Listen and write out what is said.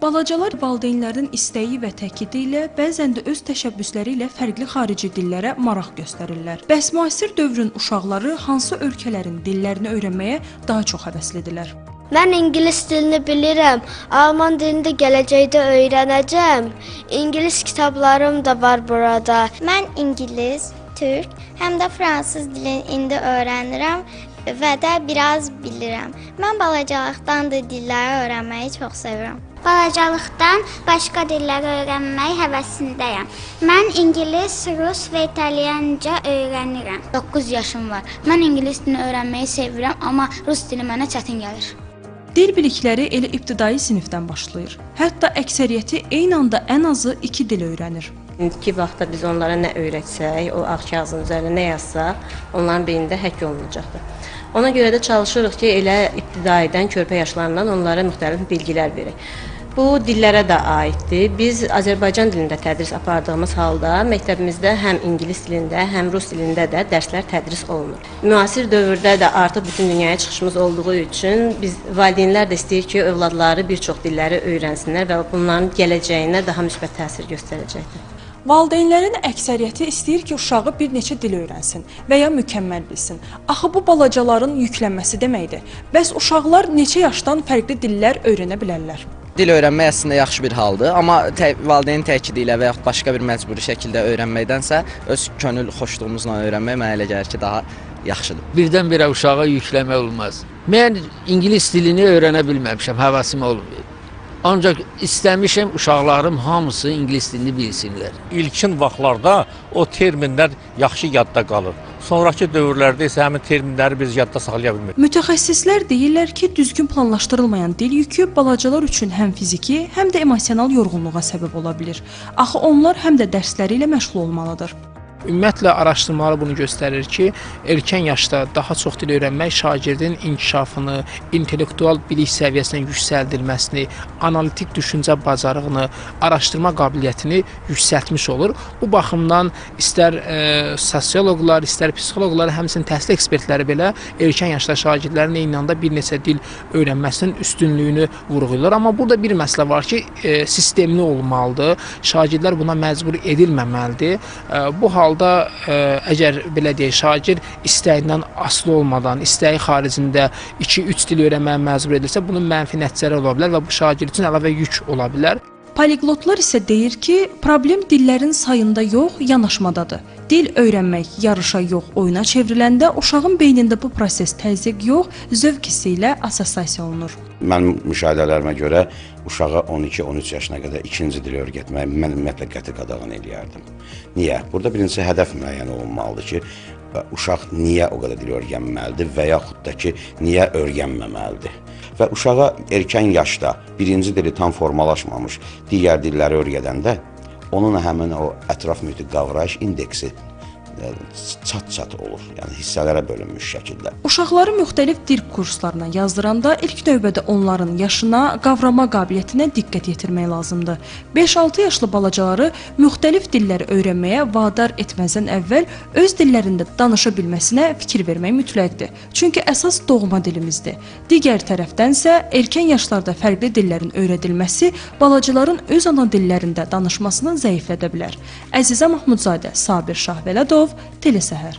Balacalar valideynlərin istəyi və təkidi ilə, bəzən də öz təşəbbüsləri ilə fərqli xarici dillərə maraq göstərirlər. Bəs müasir dövrün uşaqları hansı ölkələrin dillərini öyrənməyə daha çox həvəslidirlər? Mən ingilis dilini bilirəm, alman dilini də gələcəkdə öyrənəcəm. İngilis kitablarım da var burada. Mən ingilis, türk, həm də fransız dilini indi öyrənirəm və də biraz bilirəm. Mən balacalıqdan da dilləri öyrənməyi çox sevirəm. Balacalıqdan başqa dilləri öyrənmək həvəsindəyəm. Mən ingilis, rus və italyanca öyrənirəm. 9 yaşım var. Mən ingilis dilini öyrənməyi sevirəm, amma rus dili mənə çətin gəlir. Dil bilikləri elə ibtidai sinifdən başlayır. Hətta əksəriyyəti eyni anda ən azı 2 dil öyrənir. İndiki vaxtda biz onlara nə öyrətsək, o ağ kağızın üzərində nə yazsaq, onların beynində həkk olunacaqdır. Ona görə də çalışırıq ki, elə ibtidaidən, körpə yaşlarından onlara müxtəlif bilgilər verək. Bu dillərə də aiddir. Biz Azərbaycan dilində tədris apardığımız halda məktəbimizdə həm ingilis dilində, həm rus dilində də dərslər tədris olunur. Müasir dövrdə də artıq bütün dünyaya çıxışımız olduğu üçün biz valideynlər də istəyir ki, övladları bir çox dilləri öyrənsinlər və bunların gələcəyinə daha müsbət təsir göstərəcəkdir. Valideynlərin əksəriyyəti istəyir ki, uşağı bir neçə dil öyrənsin və ya mükəmməl bilsin. Axı bu balacaların yüklənməsi deməkdir. Bəs uşaqlar neçə yaşdan fərqli dillər öyrənə bilərlər? Dil öyrənmək əslində yaxşı bir haldır, amma valideynin təkidi ilə və yaxud başqa bir məcburi şəkildə öyrənməkdənsə öz könül xoşluğumuzla öyrənmək mənə elə gəlir ki, daha yaxşıdır. Birdən-birə uşağa yükləmək olmaz. Mən ingilis dilini öyrənə bilməmişəm, həvəsim olmayıb. Ancaq istəmişəm uşaqlarım hamısı ingilis dilini bilsinlər. İlkin vaxtlarda o terminlər yaxşı yadda qalır. Sonrakı dövrlərdə isə həmin terminləri biz yadda saxlaya bilmirik. Mütəxəssislər deyirlər ki, düzgün planlaşdırılmayan dil yükü balacalar üçün həm fiziki, həm də emosional yorğunluğa səbəb ola bilir. Axı onlar həm də dərsləri ilə məşğul olmalıdır. Ümumiyyətlə, araşdırmalar bunu göstərir ki, erkən yaşda daha çox dil öyrənmək şagirdin inkişafını, intellektual bilik səviyyəsinin yüksəldilməsini, analitik düşüncə bacarığını, araşdırma qabiliyyətini yüksəltmiş olur. Bu baxımdan istər sosioloqlar, istər psixoloqlar, həmçinin təhsil ekspertləri belə erkən yaşda şagirdlərin eyni anda bir neçə dil öyrənməsinin üstünlüyünü vurğulayırlar. Amma burada bir məsələ var ki, sistemli olmalıdır, şagirdlər buna məcbur edilməməlidir. Bu halda əgər belə deyək, şagird istəyindən asılı olmadan, istəyi xaricində 2-3 dil öyrənməyə məcbur edilsə, bunun mənfi nəticələri ola bilər və bu şagird üçün əlavə yük ola bilər. Poliglotlar isə deyir ki, problem dillərin sayında yox, yanaşmadadır. Dil öyrənmək yarışa yox, oyuna çevriləndə uşağın beynində bu proses təzyiq yox, zövq hissi ilə assosiasiya olunur. Mənim müşahidələrimə görə uşağa 12-13 yaşına qədər ikinci dil öyrətməyi mən ümumiyyətlə qəti qadağan eləyərdim. Niyə? Burada birincisi hədəf müəyyən olunmalıdır ki, uşaq niyə o qədər dil öyrənməlidir və yaxud da ki, niyə öyrənməməlidir. Və uşağa erkən yaşda birinci dili tam formalaşmamış digər dilləri öyrədəndə onun həmin o ətraf mühiti qavrayış indeksi çat-çat olur, yəni hissələrə bölünmüş şəkildə. Uşaqları müxtəlif dil kurslarına yazdıranda ilk növbədə onların yaşına, qavrama qabiliyyətinə diqqət yetirmək lazımdır. 5-6 yaşlı balacaları müxtəlif dilləri öyrənməyə vadar etməzdən əvvəl öz dillərində danışa bilməsinə fikir vermək mütləqdir. Çünki əsas doğma dilimizdir. Digər tərəfdənsə, erkən yaşlarda fərqli dillərin öyrədilməsi balacaların öz ana dillərində danışmasını zəiflədə bilər. Əzizə Mahmudzadə, Sabir Şahvələdov, Telesəhər.